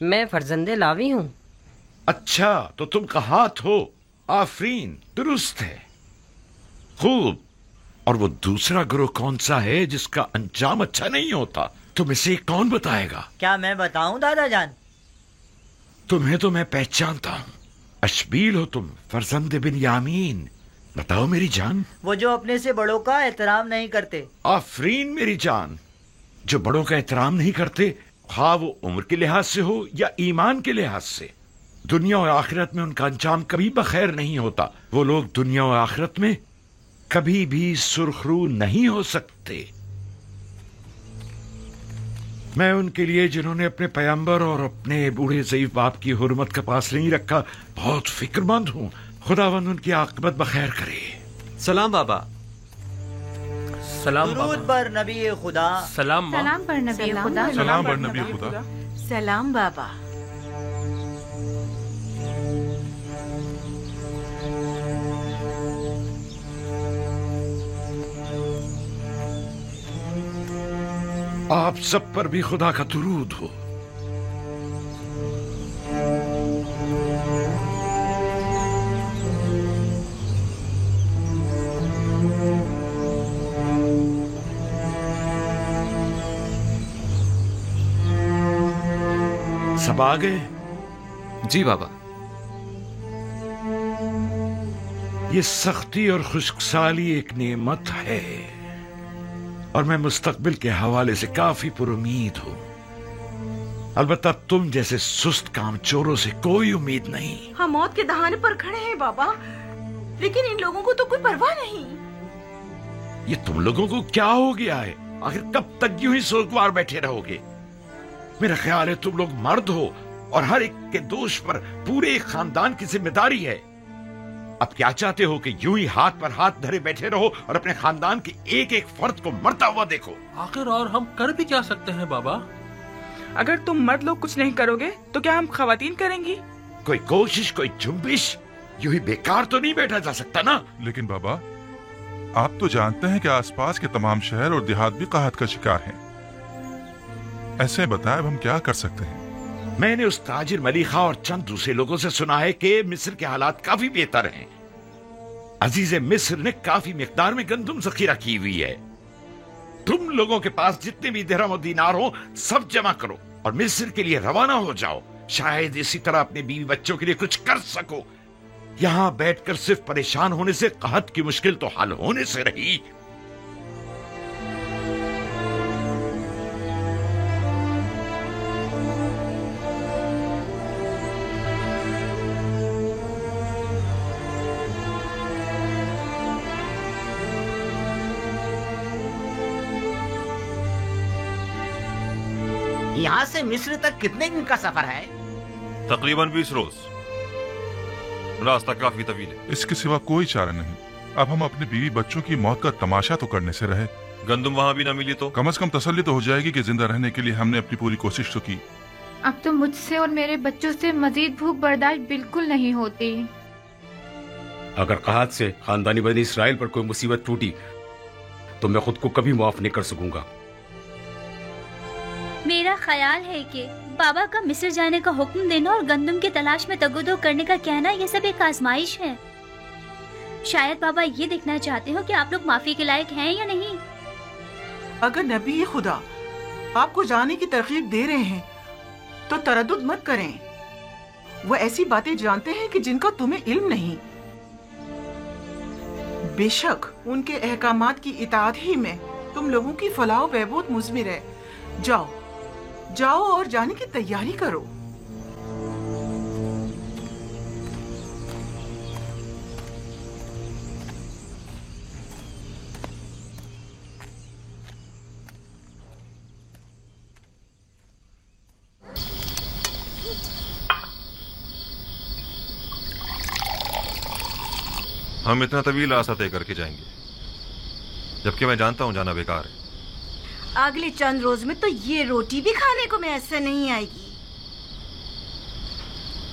मैं फर्जंदे लावी हूँ। अच्छा, तो तुम कहात हो। आफरीन, दुरुस्त है। खूब। और वो दूसरा ग्रोह कौन सा है जिसका अंजाम अच्छा नहीं होता? तुम इसे कौन बताएगा? क्या मैं बताऊं दादा जान? तुम्हें तो मैं पहचानता हूँ। अशबील हो तुम, फरजंद बिन यामीन। बताओ मेरी जान। वो जो अपने से बड़ों का एहतराम नहीं करते। आफरीन मेरी जान। जो बड़ों का एहतराम नहीं करते, ख्वाह वो उम्र के लिहाज से हो या ईमान के लिहाज से, दुनिया और आखिरत में उनका अंजाम कभी बखैर नहीं होता। वो लोग दुनिया और आखिरत में कभी भी सुरखरू नहीं हो सकते। मैं उनके लिए जिन्होंने अपने पैगंबर और अपने बूढ़े ज़ईफ बाप की हुर्मत का पास नहीं रखा बहुत फिक्रमंद हूं। खुदावंद उनकी आक़िबत बखैर करे। सलाम बाबा। सलाम दुरूद पर नबी खुदा। सलाम माँ। सलाम पर नबी खुदा। सलाम बर नबी खुदा। सलाम बाबा। आप सब पर भी खुदा का दुरूद हो। सब आ गए? जी बाबा। ये सख्ती और खुश्कसाली एक नेमत है और मैं मुस्तकबिल के हवाले से काफी पुरुमीद हूं। अलबत्ता तुम जैसे सुस्त कामचोरों से कोई उम्मीद नहीं। हम मौत के दहाने पर खड़े हैं बाबा, लेकिन इन लोगों को तो कोई परवाह नहीं। ये तुम लोगों को क्या हो गया है? आखिर कब तक यूं ही सोगवार बैठे रहोगे? मेरा ख्याल है तुम लोग मर्द हो और हर एक के दोष पर पूरे एक खानदान की जिम्मेदारी है। अब क्या चाहते हो कि यूं ही हाथ पर हाथ धरे बैठे रहो और अपने खानदान के एक एक फर्द को मरता हुआ देखो? आखिर और हम कर भी क्या सकते हैं बाबा? अगर तुम मर्द लोग कुछ नहीं करोगे तो क्या हम खवातीन करेंगी? कोई कोशिश, कोई जुम्बिश, यूं ही बेकार तो नहीं बैठा जा सकता ना। लेकिन बाबा, आप तो जानते हैं कि आसपास के तमाम शहर और देहात भी काहत का शिकार हैं। ऐसे बताएं अब हम क्या कर सकते हैं? मैंने उस ताजिर मलीखा और चंद दूसरे लोगों से सुना है कि मिस्र के हालात काफी बेहतर हैं। अजीज मिस्र ने काफी मिकदार में गंदुम जखीरा की हुई है। तुम लोगों के पास जितने भी दिरहम और दीनार हो सब जमा करो और मिस्र के लिए रवाना हो जाओ। शायद इसी तरह अपने बीवी बच्चों के लिए कुछ कर सको। यहां बैठकर सिर्फ परेशान होने से कहत की मुश्किल तो हल होने से रही। यहाँ से मिस्र तक कितने दिन का सफर है? तकरीबन 20 रोज। रास्ता काफी तवील है। इसके सिवा कोई चारा नहीं। अब हम अपने बीवी बच्चों की मौत का तमाशा तो करने से रहे। गंदुम वहाँ भी ना मिली तो कम से कम तसल्ली तो हो जाएगी कि जिंदा रहने के लिए हमने अपनी पूरी कोशिश तो की। अब तो मुझसे और मेरे बच्चों से मजीद भूख बर्दाश्त बिल्कुल नहीं होती। अगर कहत से खानदानी बनी इसराइल पर कोई मुसीबत टूटी तो मैं खुद को कभी माफ नहीं कर सकूंगा। मेरा ख्याल है कि बाबा का मिस्र जाने का हुक्म देना और गंदम की तलाश में तगोदो करने का कहना ये सब एक आजमाइश है। शायद बाबा ये देखना चाहते हो कि आप लोग माफी के लायक हैं या नहीं। अगर नबी खुदा आपको जाने की तरकीब दे रहे हैं तो तरद्दुद मत करें। वो ऐसी बातें जानते हैं कि जिनका तुम्हें इल्म नहीं। बेशक उनके अहकामात की इताअत ही में तुम लोगों की फलाह व बहबूद मुज़मिर है। जाओ जाओ और जाने की तैयारी करो। हम इतना तवील रास्ता तय करके जाएंगे, जबकि मैं जानता हूँ जाना बेकार है। अगले चंद रोज में तो ये रोटी भी खाने को मैसर नहीं आएगी।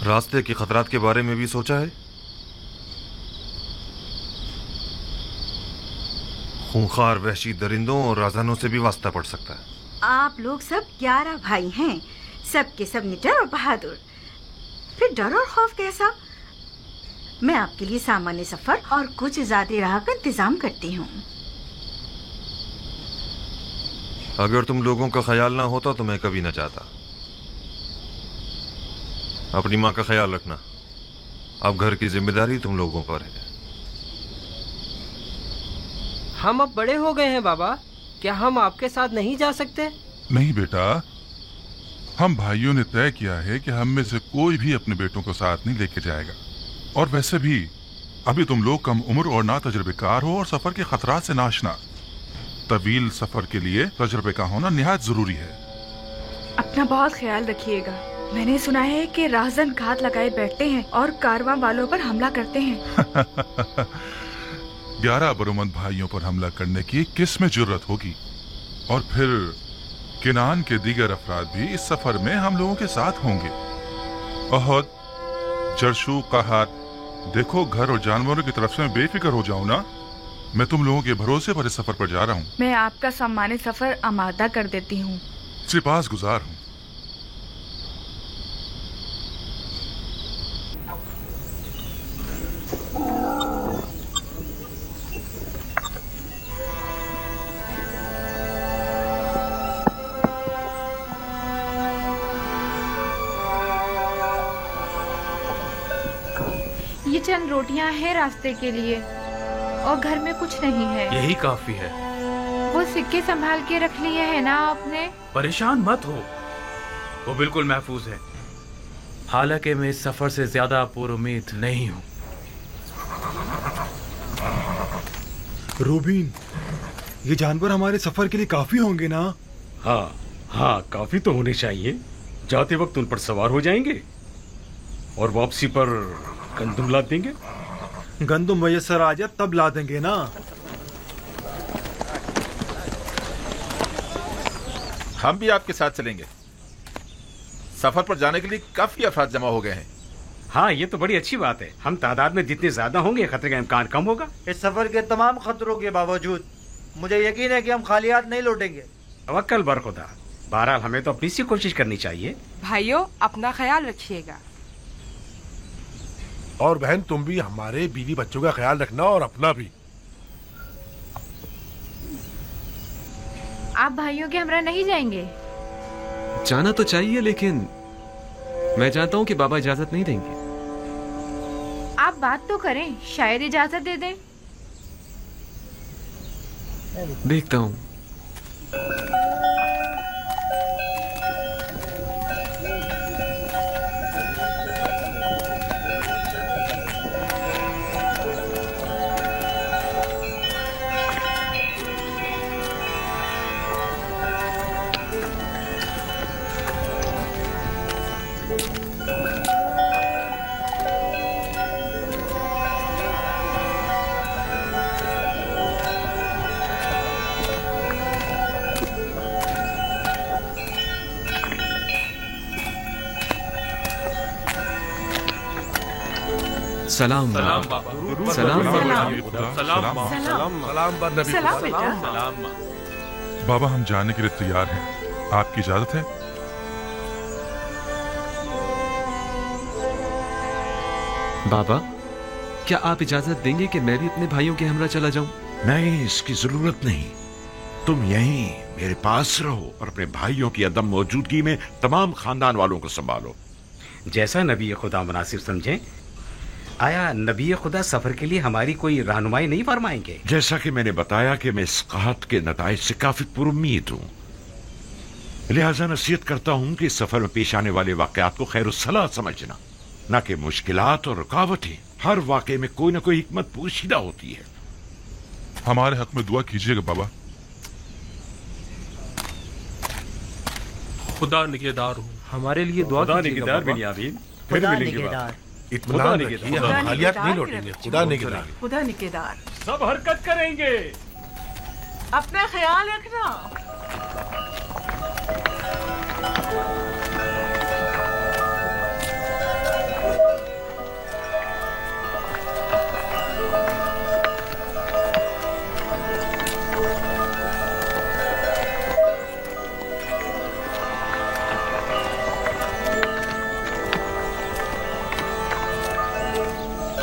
रास्ते के खतरात के बारे में भी सोचा है? खूंखार वहशी दरिंदों और राजानों से भी वास्ता पड़ सकता है। आप लोग सब 11 भाई हैं। सब के सब निडर और बहादुर। फिर डर और खौफ कैसा? मैं आपके लिए सामान्य सफर और कुछ ज्यादा राह का इंतजाम करती हूँ। अगर तुम लोगों का ख्याल ना होता तो मैं कभी ना चाहता। अपनी माँ का ख्याल रखना। अब घर की जिम्मेदारी तुम लोगों पर है। हम अब बड़े हो गए हैं बाबा, क्या हम आपके साथ नहीं जा सकते? नहीं बेटा, हम भाइयों ने तय किया है कि हम में से कोई भी अपने बेटों को साथ नहीं लेके जाएगा। और वैसे भी अभी तुम लोग कम उम्र और ना तजुर्बेकार हो और सफर के खतरात से नाशना। तवील सफर के लिए तजुर्बे का होना निहायत जरूरी है। अपना बहुत ख्याल रखिएगा। मैंने सुना है कि राहजन घात लगाए बैठते हैं और कारवां वालों पर हमला करते हैं। 11 बरोमंद भाइयों पर हमला करने की किस में जुर्रत होगी? और फिर किनान के दीगर अफराद भी इस सफर में हम लोगों के साथ होंगे। अहद, जरशु, कहात, देखो घर और जानवरों की तरफ से मैं बेफिक्र हो जाऊं ना। मैं तुम लोगों के भरोसे पर इस सफर पर जा रहा हूँ। मैं आपका सम्मानित सफर आमादा कर देती हूँ। सिपास गुजार हूँ। ये चंद रोटियां हैं रास्ते के लिए और घर में कुछ नहीं है। यही काफी है। वो सिक्के संभाल के रख लिए है ना आपने? परेशान मत हो, वो बिल्कुल महफूज है। हालांकि मैं इस सफर से ज्यादा पुरुमीद नहीं हूँ। रूबीन, ये जानवर हमारे सफर के लिए काफी होंगे ना? हाँ हाँ, काफी तो होने चाहिए। जाते वक्त उन पर सवार हो जाएंगे और वापसी पर गंदुम ला देंगे। गंदुम मयसर आ जाए तब ला देंगे ना। हम भी आपके साथ चलेंगे। सफर पर जाने के लिए काफी अफराद जमा हो गए हैं। हाँ, ये तो बड़ी अच्छी बात है। हम तादाद में जितने ज्यादा होंगे खतरे का इम्कान कम होगा। इस सफर के तमाम खतरों के बावजूद मुझे यकीन है कि हम खाली हाथ नहीं लौटेंगे। तवक्कल बर खुदा। बहरहाल हमें तो अपनी सी कोशिश करनी चाहिए। भाइयों, अपना ख्याल रखिएगा। और बहन, तुम भी हमारे बीवी बच्चों का ख्याल रखना और अपना भी। आप भाइयों के हमरा नहीं जाएंगे? जाना तो चाहिए, लेकिन मैं जानता हूँ कि बाबा इजाजत नहीं देंगे। आप बात तो करें, शायद इजाजत दे दें। देखता हूँ। सलाम सलाम सलाम सलाम सलाम। बाबा, हम जाने के लिए तैयार हैं। आपकी इजाजत है? बाबा, क्या आप इजाजत देंगे कि मैं भी अपने भाइयों के हमरा चला जाऊं? नहीं, इसकी जरूरत नहीं। तुम यहीं मेरे पास रहो और अपने भाइयों की अदम मौजूदगी में तमाम खानदान वालों को संभालो। जैसा नबी खुदा मुनासिब समझे। आया नबी खुदा सफर के लिए हमारी कोई रहनुमाई नहीं फरमाएंगे? जैसा कि मैंने बताया कि मैं इस कहत के नताइज से काफी पुरुम्मीद हूँ, लिहाजा नसीहत करता हूँ कि इस सफर में पेश आने वाले वाकयात को खैरुस्सलाह समझना, न कि मुश्किलात और रुकावटें। हर वाकये में कोई न कोई हिकमत पोशीदा होती है। हमारे हक में दुआ कीजिएगा बाबा। खुदा निगहदार हूँ। हमारे लिए दुआ कीजिएगा बाबा। फिर मिलेंगे बाबा। इत्मीनान रखिए, हम खालियात नहीं लौटेंगे। खुदा निगहदार। खुदा निगहदार। सब हरकत करेंगे। अपना ख्याल रखना।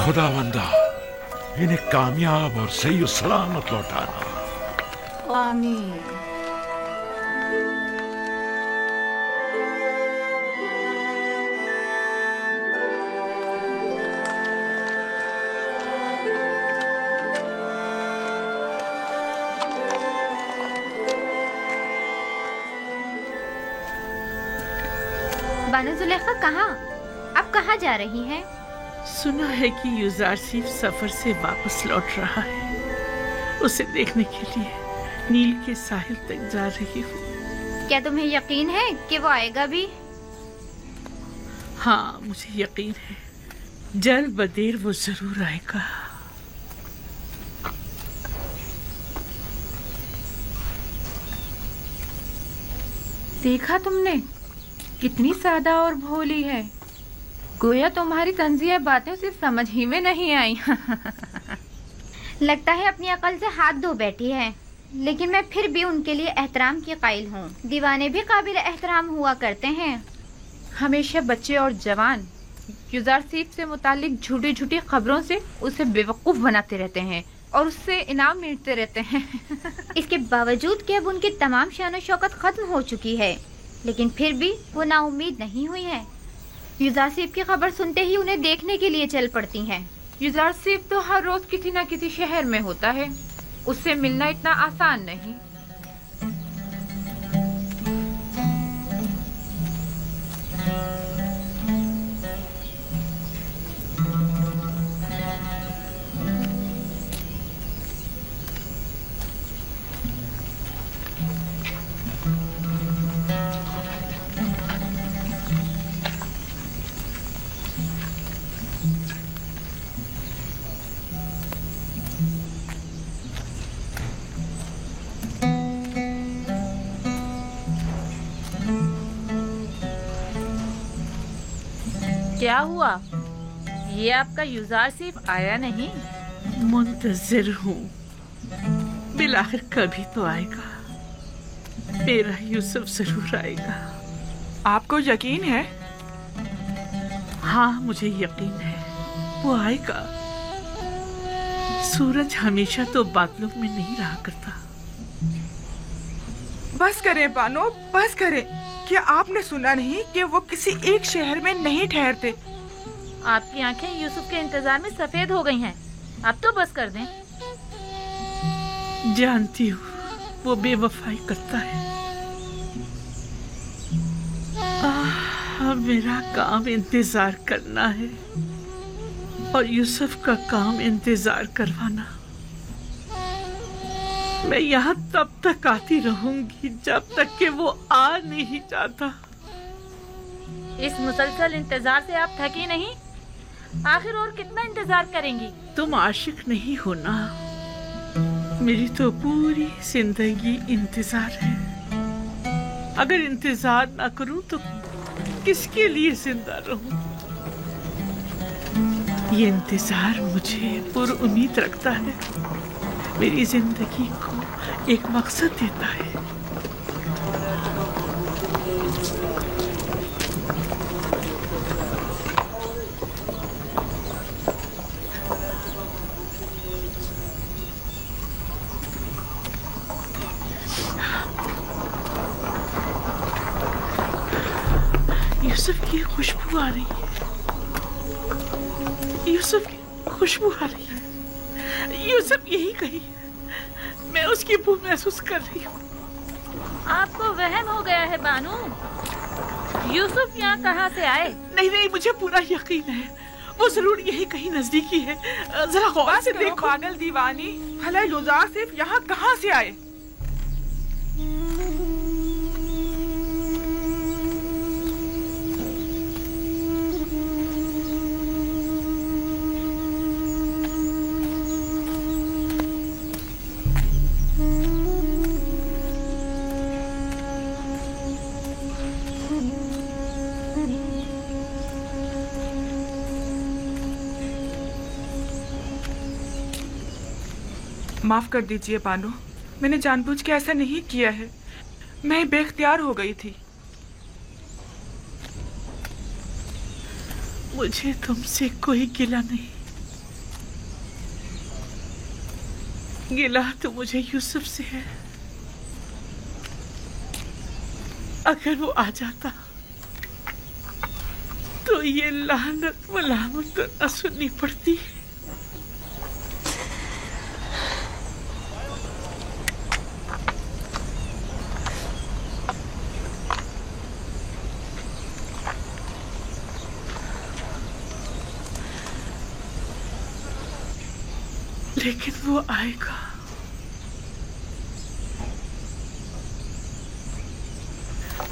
खुदावंदा इन्हें कामयाब और सही सलामत लौटाना। आमीन। बानो जुलेखा कहाँ? अब कहाँ जा रही हैं? सुना है कि युजारसीफ सफर से वापस लौट रहा है। उसे देखने के लिए नील के साहिल तक जा रही हूँ। क्या तुम्हें यकीन है कि वो आएगा भी? हाँ, मुझे यकीन है, जल्द बदेर वो जरूर आएगा। देखा तुमने, कितनी सादा और भोली है। गोया तुम्हारी तंजिया बातें उसे समझ ही में नहीं आई। लगता है अपनी अकल से हाथ धो बैठी है, लेकिन मैं फिर भी उनके लिए एहतराम की कायल हूँ। दीवाने भी काबिल एहतराम हुआ करते हैं। हमेशा बच्चे और जवान युजारसीफ से मुतालिक झूठी झूठी खबरों से उसे बेवकूफ बनाते रहते हैं और उससे इनाम मिलते रहते हैं। इसके बावजूद कि अब उनकी तमाम शान शौकत खत्म हो चुकी है, लेकिन फिर भी वो नाउम्मीद नहीं हुई है। युजारसीफ की खबर सुनते ही उन्हें देखने के लिए चल पड़ती हैं। युजारसीफ तो हर रोज किसी न किसी शहर में होता है, उससे मिलना इतना आसान नहीं। क्या हुआ? ये आपका युजारसीफ आया नहीं? मुंतजिर हूँ, बिलाखिर कभी तो आएगा। मेरा यूसुफ जरूर आएगा। आपको यकीन है? हाँ, मुझे यकीन है वो आएगा। सूरज हमेशा तो बादलों में नहीं रहा करता। बस करें बानो, बस करें। क्या आपने सुना नहीं कि वो किसी एक शहर में नहीं ठहरते? आपकी आंखें यूसुफ के इंतजार में सफेद हो गई हैं। अब तो बस कर दें। जानती हूँ वो बेवफाई करता है। अब मेरा काम इंतजार करना है और यूसुफ का काम इंतजार करवाना। मैं यहाँ तब तक आती रहूंगी जब तक कि वो आ नहीं जाता। इस मुसलसल इंतजार से आप थकी नहीं? आखिर और कितना इंतजार करेंगी? तुम आशिक नहीं हो ना? मेरी तो पूरी जिंदगी इंतजार है। अगर इंतजार ना करूं तो किसके लिए जिंदा रहूं? ये इंतजार मुझे पुरुम्मीद रखता है, मेरी जिंदगी को एक मकसद देता है। यूसुफ की खुशबू आ रही है। यूसुफ की खुशबू आ रही है। यूसुफ यही कही है। मैं उसकी बू महसूस कर रही हूँ। आपको वहम हो गया है बानू। यूसुफ यहाँ कहाँ से आए? नहीं नहीं, मुझे पूरा यकीन है वो जरूर यही कहीं नजदीकी है। जरा गौर से देखो। पागल दीवानी, भला युजारसीफ यहाँ कहाँ से आए? माफ कर दीजिए बानो, मैंने जानबूझ के ऐसा नहीं किया है। मैं बेख्तियार हो गई थी। मुझे तुमसे कोई गिला नहीं। गिला तो मुझे यूसुफ से है। अगर वो आ जाता तो ये लानत मलामत तो न सुननी पड़ती। लेकिन वो आएगा।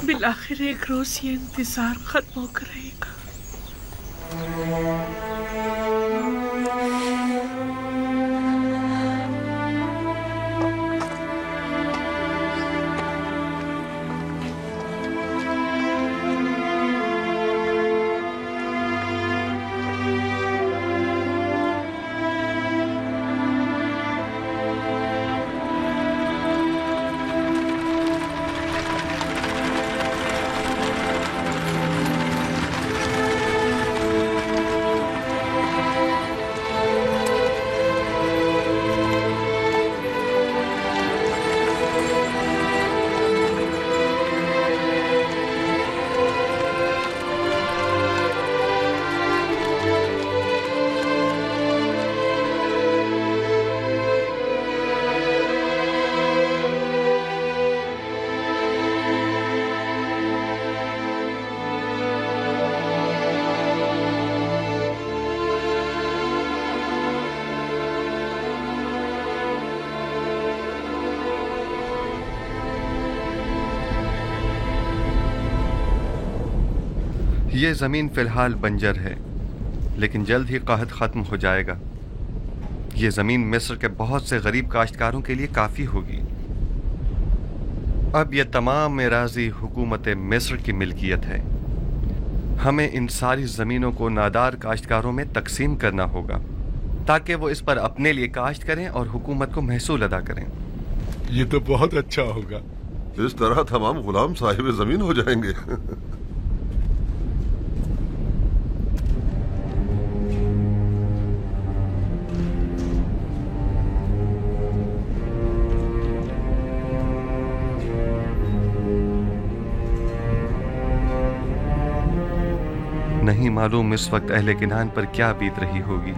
बिलाखिर एक रोज ये इंतजार खत्म होकर रहेगा। ये ज़मीन फ़िलहाल बंजर है, लेकिन जल्द ही कहत ख़त्म हो जाएगा। ये ज़मीन मिस्र के बहुत से गरीब काश्तकारों के लिए काफ़ी होगी। अब ये तमाम एराज़ी हुकूमत मिस्र की मिल्कियत है। हमें इन सारी ज़मीनों को नादार काश्तकारों में तकसीम करना होगा ताकि वो इस पर अपने लिए काश्त करें और हुकूमत को महसूल अदा करें। ये तो बहुत अच्छा होगा। इस तरह तमाम गुलाम साहिब ज़मीन हो जाएंगे। नहीं मालूम इस वक्त अहले किनान पर क्या बीत रही होगी।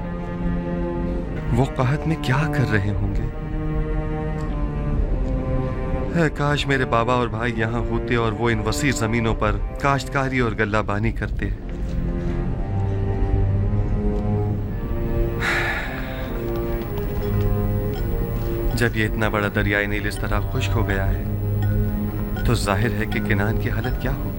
वो कहत में क्या कर रहे होंगे। है काश मेरे बाबा और भाई यहाँ होते और वो इन वसी जमीनों पर काश्तकारी और गल्लाबानी करते। जब ये इतना बड़ा दरियाई नील इस तरह खुश्क हो गया है तो जाहिर है कि किनान की हालत क्या होगी।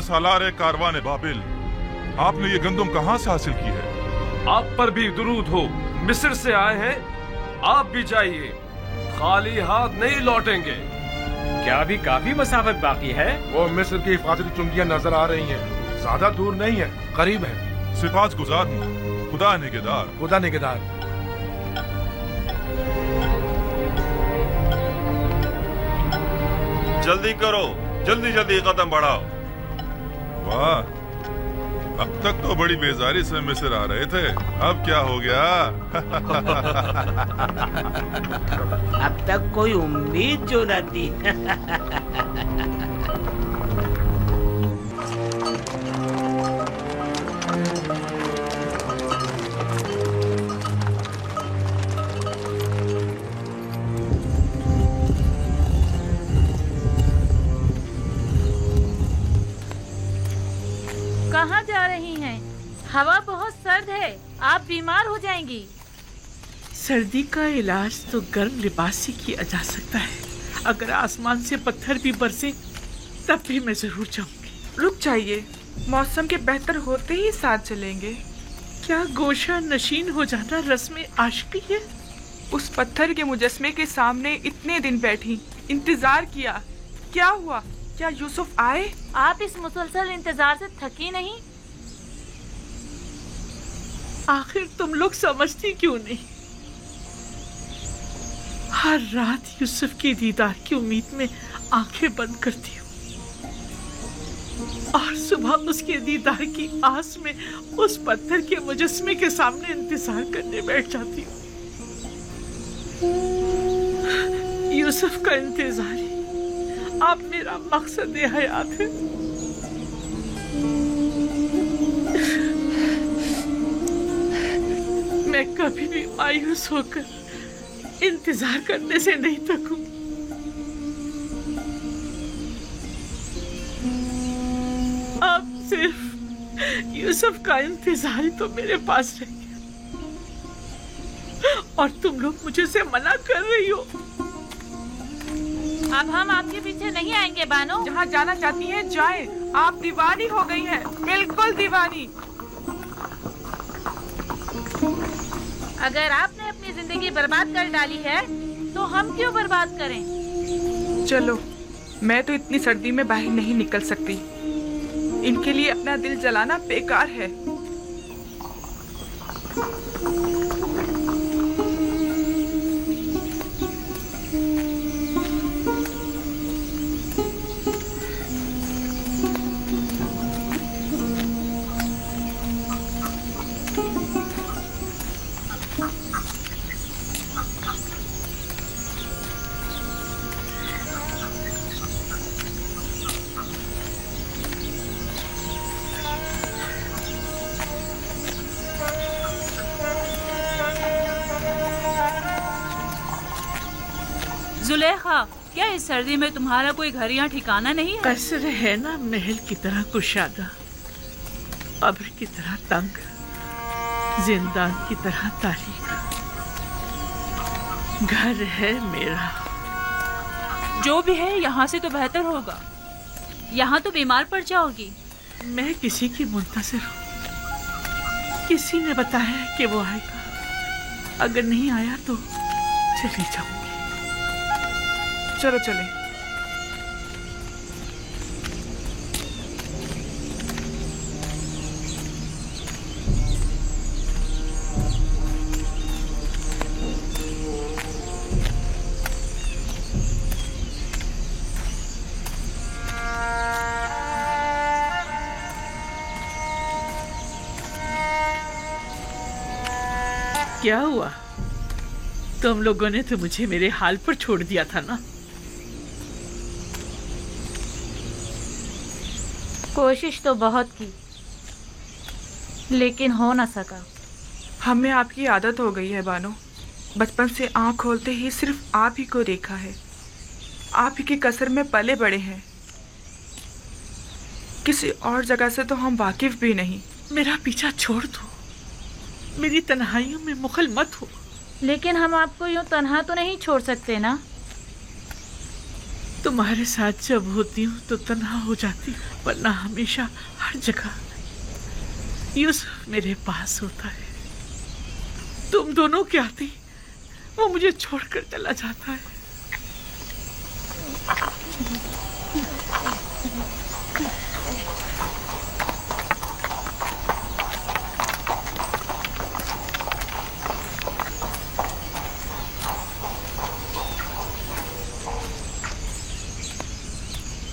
सालारे कारवाने बाबिल, आपने ये गंदम कहाँ से हासिल की है? आप पर भी दुरूद हो। मिस्र से आए हैं, आप भी जाइए, खाली हाथ नहीं लौटेंगे। क्या अभी काफी मसाफत बाकी है? वो मिस्र की हिफाजती चुंगियां नजर आ रही हैं। ज्यादा दूर नहीं है, करीब है। सिफात गुजार हूँ, खुदा निगहदार। खुदा निगहदार। जल्दी करो, जल्दी जल्दी कदम बढ़ाओ। वाह, अब तक तो बड़ी बेजारी से मिस्र आ रहे थे, अब क्या हो गया? अब तक कोई उम्मीद जो न थी। कहाँ जा हवा बहुत सर्द है, आप बीमार हो जाएंगी। सर्दी का इलाज तो गर्म लिबास से किया जा सकता है। अगर आसमान से पत्थर भी बरसे तब भी मैं जरूर जाऊंगी। रुक जाइए, मौसम के बेहतर होते ही साथ चलेंगे। क्या गोशा नशीन हो जाना रस्म आशिकी है? उस पत्थर के मुजस्मे के सामने इतने दिन बैठी, इंतजार किया, क्या हुआ? क्या यूसुफ आए? आप इस मुसलसल इंतजार से थकी नहीं? आखिर तुम लोग समझती क्यों नहीं? हर रात यूसुफ के दीदार की उम्मीद में आंखें बंद करती हूँ और सुबह उसके दीदार की आस में उस पत्थर के मुजस्मे के सामने इंतजार करने बैठ जाती हूँ। यूसुफ का इंतजार ही आप मेरा मकसद हयात है। मैं कभी भी मायूस होकर इंतजार करने से नहीं थकूं। अब सिर्फ यूसुफ का इंतजार ही तो मेरे पास रह गया और तुम लोग मुझे से मना कर रही हो। अब हम आपके पीछे नहीं आएंगे बानो। जहाँ जाना चाहती हैं जाएं। आप दीवानी हो गई हैं, बिल्कुल दीवानी। अगर आपने अपनी जिंदगी बर्बाद कर डाली है तो हम क्यों बर्बाद करें? चलो, मैं तो इतनी सर्दी में बाहर नहीं निकल सकती। इनके लिए अपना दिल जलाना बेकार है। जुलेखा, क्या इस सर्दी में तुम्हारा कोई घर या ठिकाना नहीं है? कसर है ना महल की तरह कुशादा, कब्र की तरह तंग, जिंदान की तरह तारीख। घर है मेरा। जो भी है यहाँ से तो बेहतर होगा। यहाँ तो बीमार पड़ जाओगी। मैं किसी की मुंतज़िर हूँ। किसी ने बताया कि वो आएगा। अगर नहीं आया तो चली जाऊंगी। चलो चले। क्या हुआ? तुम लोगों ने तो मुझे मेरे हाल पर छोड़ दिया था ना। कोशिश तो बहुत की, लेकिन हो न सका। हमें आपकी आदत हो गई है बानो। बचपन से आँख खोलते ही सिर्फ आप ही को देखा है। आप ही के कसर में पले बड़े हैं। किसी और जगह से तो हम वाकिफ भी नहीं। मेरा पीछा छोड़ दो। मेरी तन्हाइयों में मुखल मत हो। लेकिन हम आपको यूं तन्हा तो नहीं छोड़ सकते ना। तुम्हारे साथ जब होती हूँ तो तन्हा हो जाती हूँ, वरना हमेशा हर जगह यूसुफ मेरे पास होता है। तुम दोनों के आते वो मुझे छोड़कर चला जाता है।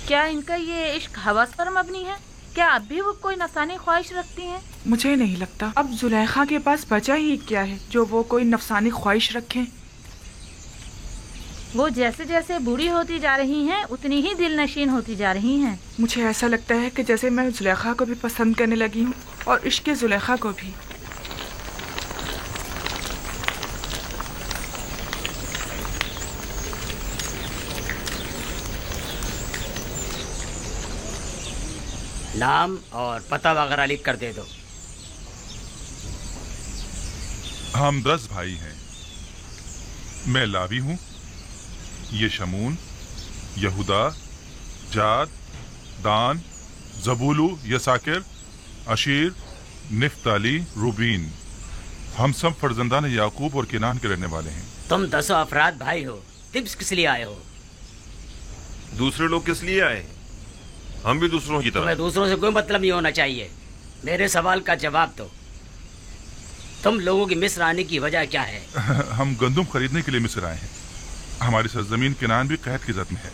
क्या इनका ये इश्क हवस पर मबनी है? क्या अब भी वो कोई नफसानी ख्वाहिश रखती हैं? मुझे नहीं लगता। अब जुलेखा के पास बचा ही क्या है जो वो कोई नफसानी ख्वाहिश रखें। वो जैसे जैसे बूढ़ी होती जा रही हैं उतनी ही दिल नशीन होती जा रही हैं। मुझे ऐसा लगता है कि जैसे मैं जुलेखा को भी पसंद करने लगी हूँ और इश्क जुलेखा को भी। नाम और पता वगैरह लिख कर दे दो। हम 10 भाई हैं। मैं लावी हूं, ये शमून, यहूदा, जाद, दान, जबूलू, यसाकिर, अशीर, निफ्ताली, रूबीन। हम सब फर्जंदान याकूब और किनान के रहने वाले हैं। तुम 10 अफराद भाई हो, तिब्स किस लिए आए हो? दूसरे लोग किस लिए आए? हम भी दूसरों की तरह। तुम्हें दूसरों से कोई मतलब नहीं होना चाहिए। मेरे सवाल का जवाब दो। तुम लोगों की मिस्र आने की वजह क्या है? हम गंदुम खरीदने के लिए मिस्र आए हैं। हमारी सरजमीन किनान भी कैद की जद में है।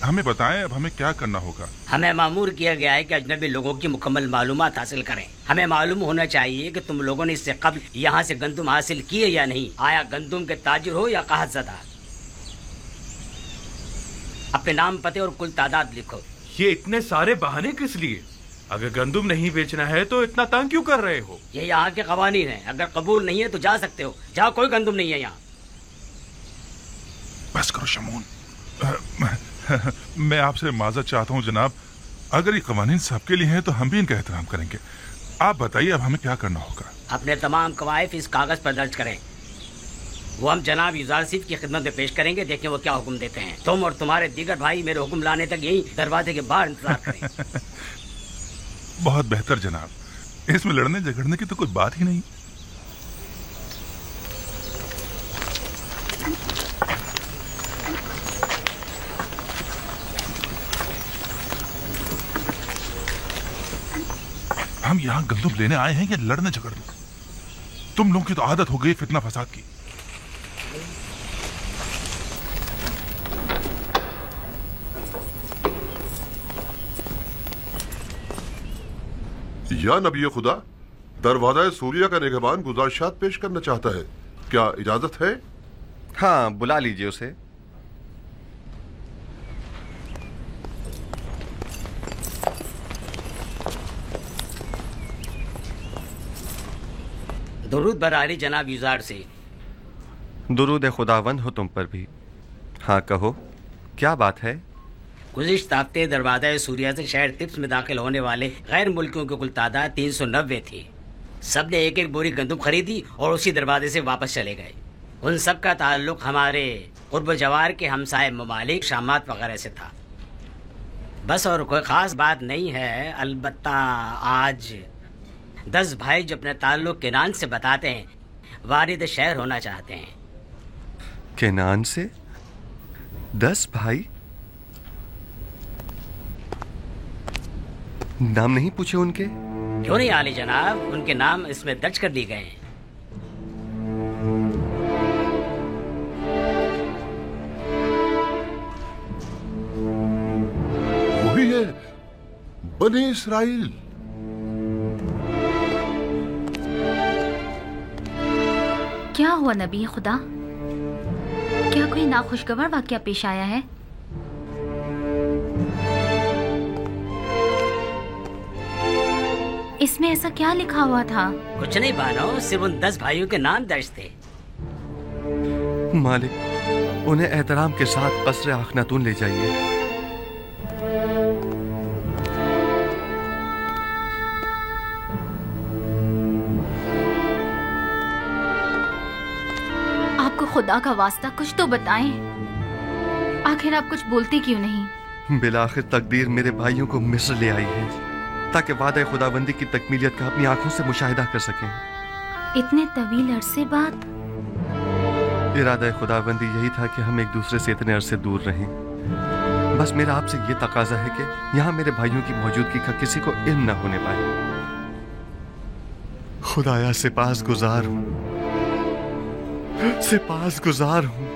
हमें बताएं अब हमें क्या करना होगा। हमें मामूर किया गया है कि अजनबी लोगों की मुकम्मल मालूमात हासिल करें। हमें मालूम होना चाहिए कि तुम लोगों ने इससे कब्ल यहाँ से गंदुम हासिल किए या नहीं। आया गंदुम के ताजिर हो या काहतज़दा। अपने नाम, पते और कुल तादाद लिखो। ये इतने सारे बहाने किस लिए? अगर गंदुम नहीं बेचना है तो इतना तंग क्यों कर रहे हो? ये यहाँ के कवानीन है। अगर कबूल नहीं है तो जा सकते हो। जाओ, कोई गंदुम नहीं है यहाँ। बस करो शमून। मैं आपसे माजरत चाहता हूँ जनाब। अगर ये कवानीन सबके लिए हैं तो हम भी इनका एहतराम करेंगे। आप बताइए अब हमें क्या करना होगा। अपने तमाम कवायद इस कागज पर दर्ज करें। वो हम जनाब यूजारसीफ की खिदमत में पेश करेंगे। देखें वो क्या हुक्म देते हैं। तुम और तुम्हारे दीगर भाई मेरे हुक्म लाने तक यही दरवाजे के बाहर इंतजार करें। बहुत बेहतर जनाब। इसमें लड़ने झगड़ने की तो कोई बात ही नहीं। हम यहाँ गंदुम लेने आए हैं या लड़ने झगड़ने? तुम लोगों की तो आदत हो गई फितना फसाद की। या नबी खुदा, दरवाजा सूरिया का निगहबान गुजारिशात पेश करना चाहता है। क्या इजाजत है? हाँ, बुला लीजिए उसे। दुरूद बरारी जनाब यूजार से। दुरूद खुदावंद हो तुम पर भी। हाँ कहो, क्या बात है? गुज़िश्ता हफ्ते दरवाज़ा सूरिया से शहर तिब्स में दाखिल होने वाले गैर मुल्कियों की कुल तादाद 390 थी। सब ने एक एक बोरी गंदुम खरीदी और उसी दरवाजे से वापस चले गए। उन सब का ताल्लुक हमारे कुर्ब जवार के हमसाए ममालिक शामात वगैरह से था। बस और कोई ख़ास बात नहीं है। अलबत्ता आज 10 भाई जो अपने ताल्लुक किनान से बताते हैं, वारिद शहर होना चाहते हैं। किनान से 10 भाई? नाम नहीं पूछे उनके? क्यों नहीं आली जनाब, उनके नाम इसमें दर्ज कर लिए गए हैं। वही है, बनी इसराइल। क्या हुआ नबी खुदा? क्या कोई नाखुशगवार वाकया पेश आया है? इसमें ऐसा क्या लिखा हुआ था? कुछ नहीं बानो, सिर्फ उन 10 भाइयों के नाम दर्ज थे। मालिक, उन्हें एहतराम के साथ कसरे आखनातून ले जाइए। आपको खुदा का वास्ता कुछ तो बताएं। आखिर आप कुछ बोलते क्यों नहीं? बिलाखिर तकदीर मेरे भाइयों को मिस्र ले आई है ताकि वादा खुदाबंदी की तकमीलियत का अपनी आंखों से मुशाहिदा कर सकें। इतने तवील अरसे बाद? इरादा खुदाबंदी यही था कि हम एक दूसरे से इतने अरसे दूर रहें। बस मेरा आपसे ये तकाजा है कि यहाँ मेरे भाइयों की मौजूदगी का किसी को इल्म न होने पाए। खुदाया सिपासगुजार हूँ, सिपासगुजार हूँ।